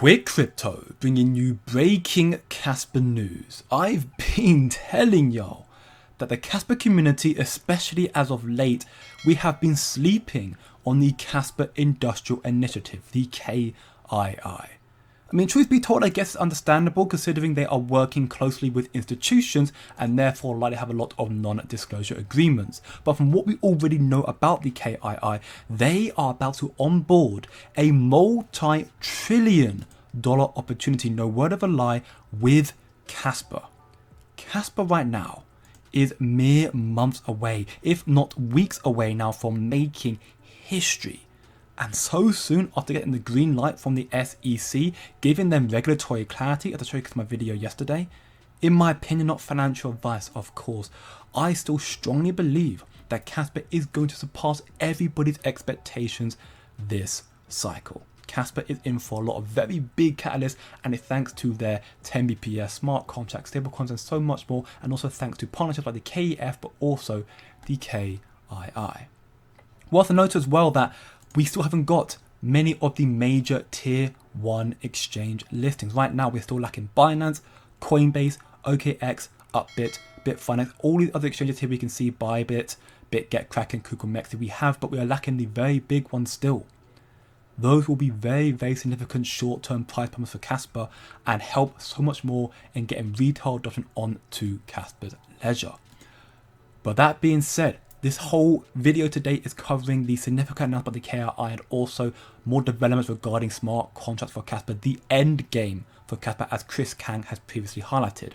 Quick Crypto, bringing you breaking Kaspa news. I've been telling y'all that the Kaspa community, especially as of late, we have been sleeping on the Kaspa Industrial Initiative, the KII. I mean, truth be told, I guess it's understandable considering they are working closely with institutions and therefore likely have a lot of non-disclosure agreements. But from what we already know about the KII, they are about to onboard a multi-trillion dollar opportunity, no word of a lie, with Kaspa. Kaspa right now is mere months away, if not weeks away now, from making history. And so soon after getting the green light from the SEC, giving them regulatory clarity, as I showed you in my video yesterday, in my opinion, not financial advice of course, I still strongly believe that Kaspa is going to surpass everybody's expectations this cycle. Kaspa is in for a lot of very big catalysts, and it's thanks to their 10 BPS, smart contracts, stablecoins and so much more, and also thanks to partnerships like the KEF but also the KII. Worth a note as well that we still haven't got many of the major tier 1 exchange listings. Right now, we're still lacking Binance, Coinbase, OKX, Upbit, Bitfinex, all these other exchanges here we can see, Bybit, BitGet, Kraken, Google, Mexi we have, but we are lacking the very big ones still. Those will be very, very significant short-term price pumpers for Kaspa and help so much more in getting retail adoption onto Kaspa's ledger. But that being said, this whole video today is covering the significant announcement by the KII and also more developments regarding smart contracts for Kaspa, the end game for Kaspa, as Chris Kang has previously highlighted.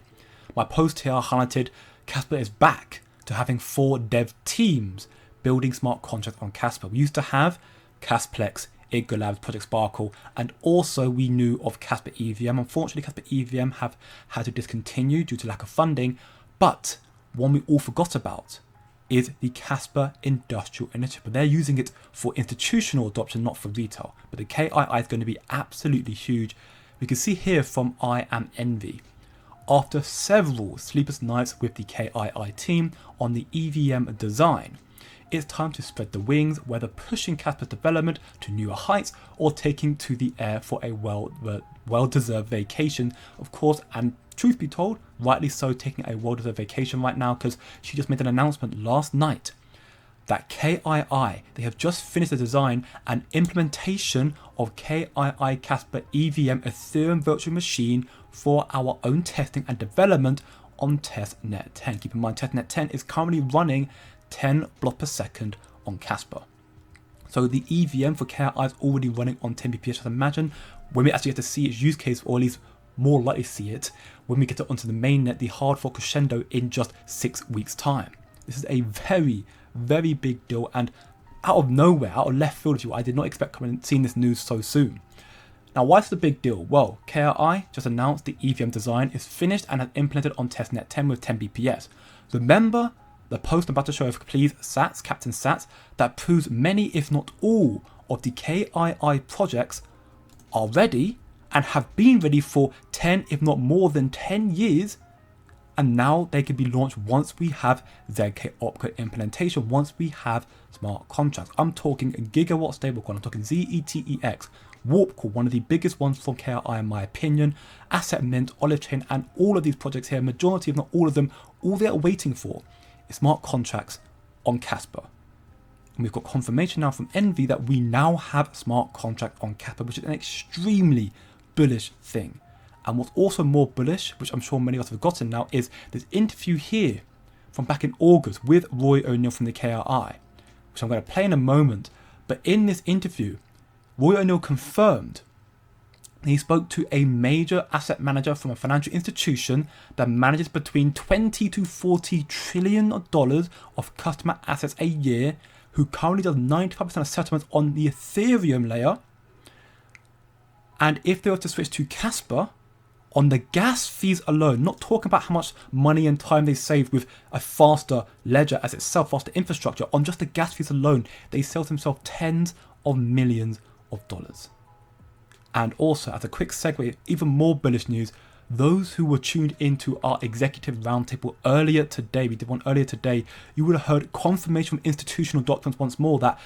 My post here highlighted Kaspa is back to having 4 dev teams building smart contracts on Kaspa. We used to have Kasplex, Incurred Labs, Project Sparkle, and also we knew of Kaspa EVM. Unfortunately, Kaspa EVM have had to discontinue due to lack of funding, but one we all forgot about is the Kaspa Industrial Initiative. But they're using it for institutional adoption, not for retail. But the KII is going to be absolutely huge. We can see here from I Am Envy, after several sleepless nights with the KII team on the EVM design, it's time to spread the wings, whether pushing Kaspa's development to newer heights or taking to the air for a well-deserved vacation, of course, and truth be told, rightly so, taking a well-deserved vacation right now, because she just made an announcement last night that KII, they have just finished the design and implementation of KII Kaspa EVM Ethereum virtual machine for our own testing and development on testnet 10. Keep in mind, testnet 10 is currently running 10 blocks per second on Kaspa. So the EVM for KII is already running on 10 BPS. Just imagine when we actually get to see its use case, or at least more likely see it, when we get it onto the mainnet, the hard fork Crescendo, in just 6 weeks time. This is a very, very big deal, and out of nowhere, out of left field, if you will, I did not expect seeing this news so soon. Now, why is it a big deal? Well, KII just announced the EVM design is finished and has implemented on testnet 10 with 10 BPS. Remember the post I'm about to show of Please Sats, Captain Sats, that proves many, if not all, of the KII projects are ready and have been ready for 10, if not more than 10 years, and now they can be launched once we have ZK opcode implementation, once we have smart contracts. I'm talking gigawatt stablecoin, I'm talking ZETEX, Warp Core, one of the biggest ones from KII in my opinion, Asset Mint, Olive Chain, and all of these projects here, majority if not all of them, all they are waiting for is smart contracts on Kaspa. And we've got confirmation now from Envy that we now have smart contract on Kaspa, which is an extremely bullish thing. And what's also more bullish, which I'm sure many of us have forgotten now, is this interview here from back in August with Roy O'Neill from the KII, which I'm going to play in a moment. But in this interview, Roy O'Neill confirmed he spoke to a major asset manager from a financial institution that manages between 20 to 40 trillion dollars of customer assets a year, who currently does 95% of settlements on the Ethereum layer. And if they were to switch to Kaspa, on the gas fees alone, not talking about how much money and time they save with a faster ledger as itself, faster infrastructure, on just the gas fees alone, they sell themselves tens of millions of dollars. And also, as a quick segue, even more bullish news, those who were tuned into our executive roundtable earlier today, we did one earlier today, you would have heard confirmation from institutional documents once more that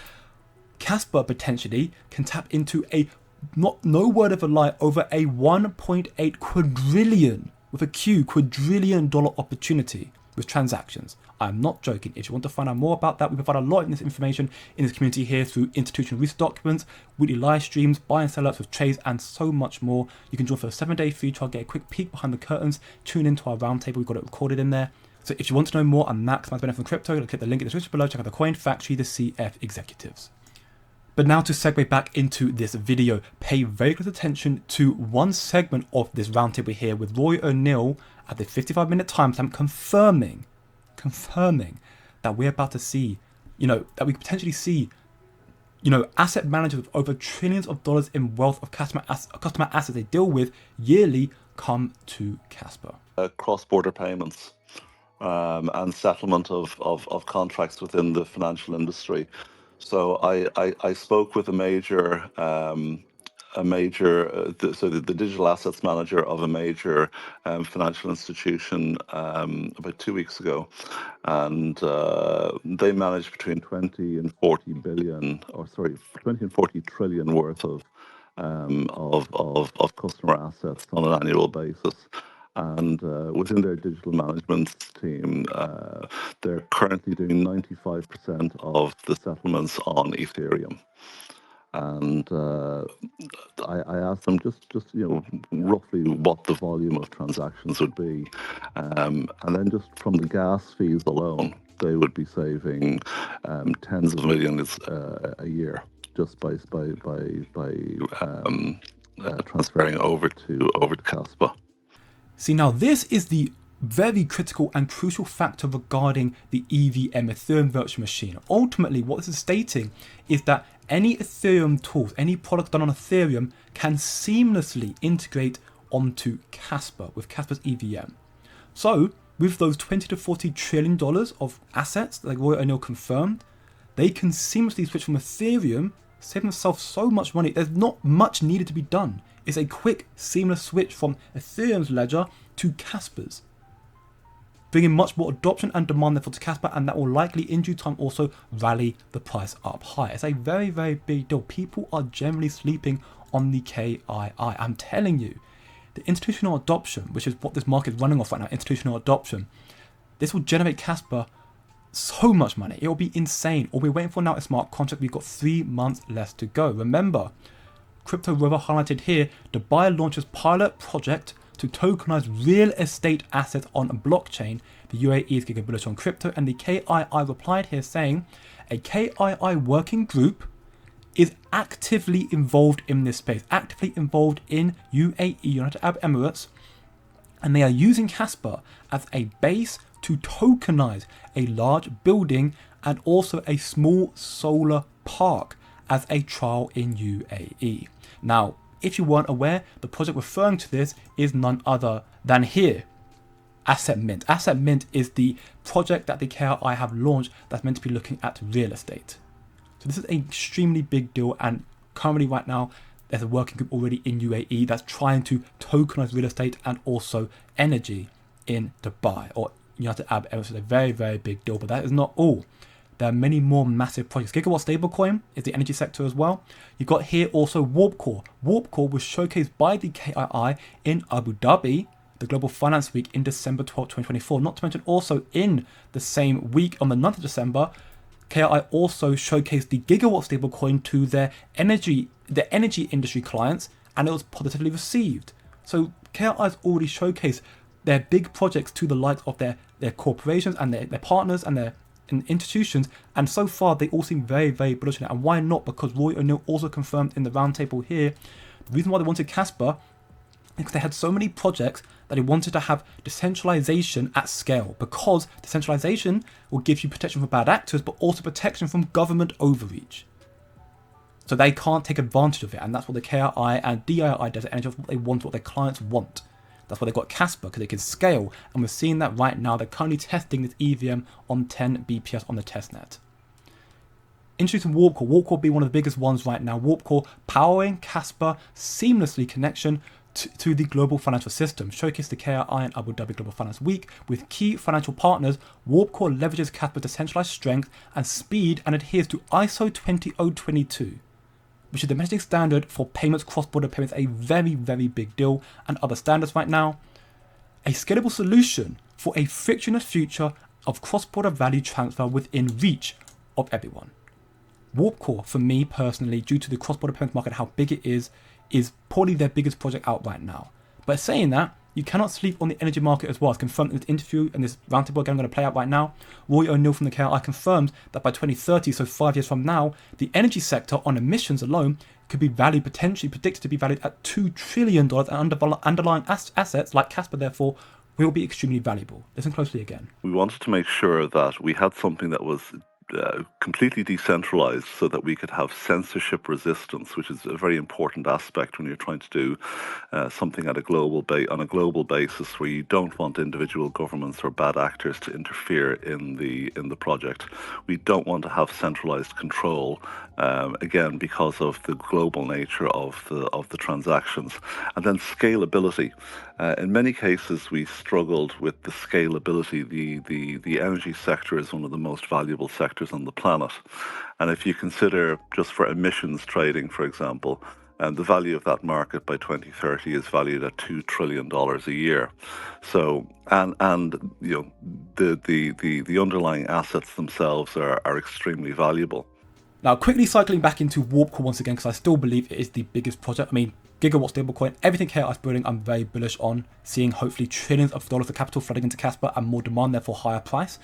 Kaspa potentially can tap into a no word of a lie, over a 1.8 quadrillion, with a Q, quadrillion dollar opportunity with transactions. I'm not joking. If you want to find out more about that, we provide a lot of this information in this community here through institutional research documents, weekly live streams, buy and sell ups with trades, and so much more. You can join for a 7-day free trial, get a quick peek behind the curtains, tune into our roundtable. We've got it recorded in there. So if you want to know more and maximize benefit from crypto, click the link in the description below. Check out the Coin Factory, the CF executives. But now to segue back into this video, pay very close attention to one segment of this roundtable here with Roy O'Neill at the 55-minute timestamp confirming that we're about to see, that we potentially see, asset managers with over trillions of dollars in wealth of customer assets they deal with yearly come to Kaspa. Cross-border payments and settlement of contracts within the financial industry. So I spoke with the digital assets manager of a major financial institution about 2 weeks ago, and they manage between 20 and 40 trillion worth of customer assets on an annual basis. And within their digital management team, they're currently doing 95% of the settlements on Ethereum. And I asked them just roughly what the volume of transactions would be, and then just from the gas fees alone, they would be saving tens of millions a year just by transferring over to Kaspa. See, now this is the very critical and crucial factor regarding the EVM, Ethereum Virtual Machine. Ultimately, what this is stating is that any Ethereum tools, any product done on Ethereum can seamlessly integrate onto Kaspa with Kaspa's EVM. So, with those $20 to $40 trillion of assets, like Roy O'Neill confirmed, they can seamlessly switch from Ethereum, save themselves so much money. There's not much needed to be done. It's a quick, seamless switch from Ethereum's ledger to Kaspa's, bringing much more adoption and demand therefore to Kaspa, and that will likely in due time also rally the price up high. It's a very, very big deal. People are generally sleeping on the KII. I'm telling you, the institutional adoption, which is what this market is running off right now, institutional adoption, this will generate Kaspa so much money. It will be insane. All we're waiting for now is smart contract. We've got 3 months left to go. Remember, Crypto Rover highlighted here, Dubai launches pilot project to tokenize real estate assets on a blockchain. The UAE is getting bullish on crypto, and the KII replied here saying, a KII working group is actively involved in this space, actively involved in UAE, United Arab Emirates, and they are using Kaspa as a base to tokenize a large building and also a small solar park as a trial in UAE. Now, if you weren't aware, the project referring to this is none other than here, Asset Mint. Asset Mint is the project that the KII have launched that's meant to be looking at real estate. So this is an extremely big deal, and currently right now, there's a working group already in UAE that's trying to tokenize real estate and also energy in Dubai or United Arab Emirates. It's a very, very big deal, but that is not all. There are many more massive projects. Gigawatt stablecoin is the energy sector as well. You've got here also Warp Core. Warp Core was showcased by the KII in Abu Dhabi, the Global Finance Week in December 12, 2024. Not to mention also in the same week on the 9th of December, KII also showcased the Gigawatt stablecoin to their energy industry clients, and it was positively received. So KII has already showcased their big projects to the likes of their corporations and their partners and their institutions, and so far they all seem very, very bullish on it. And why not? Because Roy O'Neill also confirmed in the roundtable here, the reason why they wanted Kaspa is because they had so many projects that they wanted to have decentralization at scale, because decentralization will give you protection from bad actors, but also protection from government overreach. So they can't take advantage of it, and that's what the KII and DII Desert Energy, what they want, what their clients want. That's why they got Kaspa, because they can scale, and we're seeing that right now. They're currently testing this EVM on 10 BPS on the testnet. Introducing Warp Core. Warp Core being one of the biggest ones right now. Warp Core powering Kaspa seamlessly connection to the global financial system. Showcase the KII and Abu Dhabi Global Finance Week with key financial partners. Warp Core leverages Kaspa's decentralized strength and speed and adheres to ISO 20022. which is the messaging standard for payments, cross-border payments, a very, very big deal, and other standards right now. A scalable solution for a frictionless future of cross-border value transfer within reach of everyone. Warp Core, for me personally, due to the cross-border payments market, how big it is probably their biggest project out right now. But saying that, you cannot sleep on the energy market as well. It's confirmed in this interview and this roundtable again I'm going to play out right now. Roy O'Neill from the KI confirmed that by 2030, so 5 years from now, the energy sector on emissions alone could be valued, potentially predicted to be valued at $2 trillion, and underlying assets like Kaspa, therefore, will be extremely valuable. Listen closely again. We wanted to make sure that we had something that was completely decentralized so that we could have censorship resistance, which is a very important aspect when you're trying to do something at a on a global basis, where you don't want individual governments or bad actors to interfere in the project. We don't want to have centralized control, again, because of the global nature of the transactions. And then scalability. In many cases, we struggled with the scalability. The energy sector is one of the most valuable sectors on the planet. And if you consider just for emissions trading, for example, the value of that market by 2030 is valued at $2 trillion a year. So, and you know, the underlying assets themselves are extremely valuable. Now, quickly cycling back into Warp Core once again, because I still believe it is the biggest project. I mean, gigawatt stablecoin, everything KI is building, I'm very bullish on, seeing hopefully trillions of dollars of capital flooding into Kaspa and more demand, therefore higher price.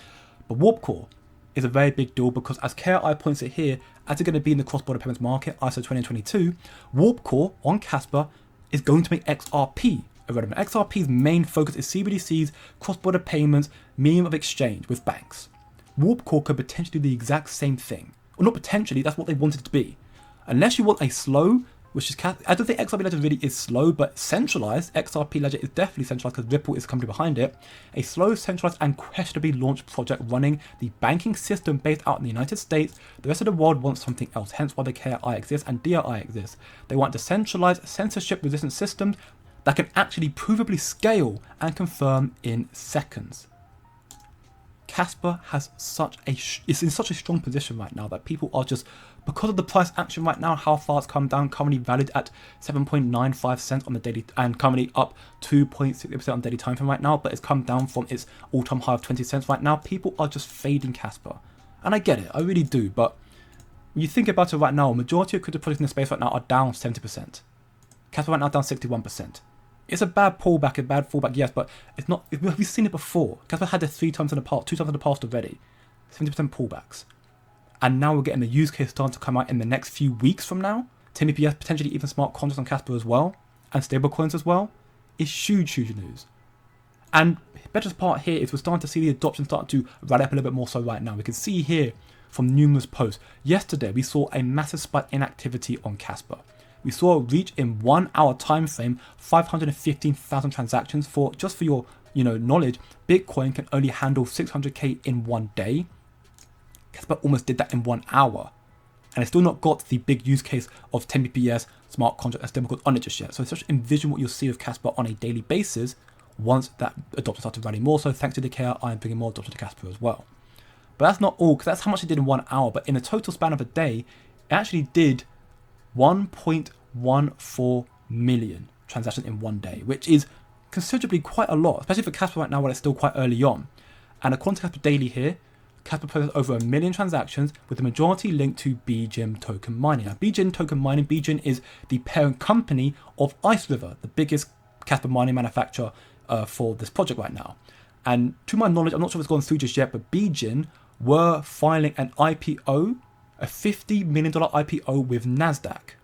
But Warp Core is a very big deal because, as KI points it here, as it's going to be in the cross-border payments market, ISO 2022, Warp Core on Kaspa is going to make XRP irrelevant. XRP's main focus is CBDCs, cross-border payments, medium of exchange with banks. Warp Core could potentially do the exact same thing. Or not potentially, that's what they wanted it to be. Unless you want a slow, which is, I don't think XRP Ledger really is slow, but centralized. XRP Ledger is definitely centralized because Ripple is the company behind it. A slow, centralized, and questionably launched project running the banking system based out in the United States. The rest of the world wants something else, hence why the KI exists and DRI exists. They want decentralized, censorship-resistant systems that can actually provably scale and confirm in seconds. Kaspa has is in such a strong position right now that people are just, because of the price action right now, how far it's come down, currently valued at 7.95 cents on the daily and currently up 2.6% on daily time frame right now, but it's come down from its all-time high of 20 cents right now. People are just fading Kaspa. And I get it, I really do, but when you think about it right now, a majority of crypto projects in the space right now are down 70%. Kaspa right now down 61%. It's a bad pullback, a bad fallback, yes, but it's not. We've seen it before. Kaspa had it 2 times in the past already. 70% pullbacks. And now we're getting the use case starting to come out in the next few weeks from now. 10 BPS, potentially even smart contracts on Kaspa as well, and stablecoins as well. It's huge, huge news. And the better part here is we're starting to see the adoption start to rally up a little bit more so right now. We can see here from numerous posts. Yesterday, we saw a massive spike in activity on Kaspa. We saw a reach in 1 hour time frame 515,000 transactions. For your knowledge, Bitcoin can only handle 600k in 1 day. Kaspa almost did that in 1 hour, and it's still not got the big use case of 10 BPS, smart contract, and stablecoins on it just yet. So just envision what you'll see of Kaspa on a daily basis once that adoption starts to rally more. So thanks to the KI, I'm bringing more adoption to Kaspa as well. But that's not all, because that's how much it did in 1 hour. But in a total span of a day, it actually did 1.14 million transactions in 1 day, which is considerably quite a lot, especially for Kaspa right now when it's still quite early on. And according to Kaspa Daily here, Kaspa processed over 1 million transactions, with the majority linked to BGIN token mining. Now, BGIN token mining, BGIN is the parent company of Ice River, the biggest Kaspa mining manufacturer for this project right now. And to my knowledge, I'm not sure if it's gone through just yet, but BGIN were filing an IPO, a $50 million IPO with NASDAQ.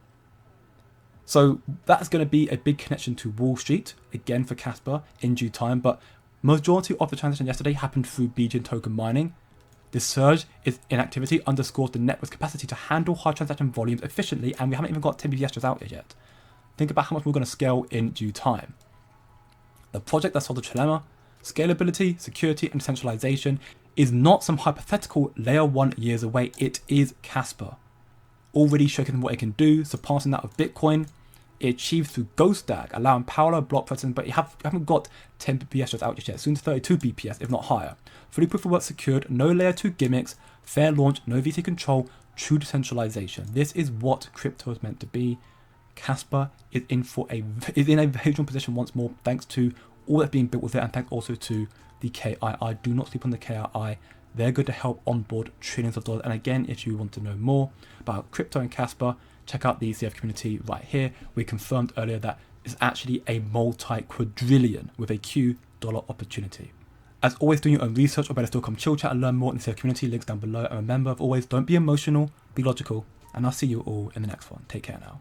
So that's going to be a big connection to Wall Street, again for Kaspa in due time, but majority of the transaction yesterday happened through BGIN token mining. This surge in activity underscores the network's capacity to handle high transaction volumes efficiently, and we haven't even got 10 BPS just out here yet. Think about how much we're going to scale in due time. The project that solved the trilemma, scalability, security, and decentralization, is not some hypothetical layer 1 years away. It is Kaspa. Already showcasing what it can do, surpassing that of Bitcoin. It achieved through GhostDAG, allowing parallel block processing, but you haven't got 10 BPS just out yet, soon to 32 BPS, if not higher. Fully proof of work secured, no layer 2 gimmicks, fair launch, no VC control, true decentralization. This is what crypto is meant to be. Kaspa is in a very strong position once more, thanks to all that's being built with it, and thanks also to the KII. Do not sleep on the KII. They're good to help onboard trillions of dollars. And again, if you want to know more about crypto and Kaspa, check out the ECF community right here. We confirmed earlier that it's actually a multi-quadrillion with a Q dollar opportunity. As always, do your own research, or better still, come chill chat and learn more in the ECF community. Links down below. And remember, as always, don't be emotional, be logical. And I'll see you all in the next one. Take care now.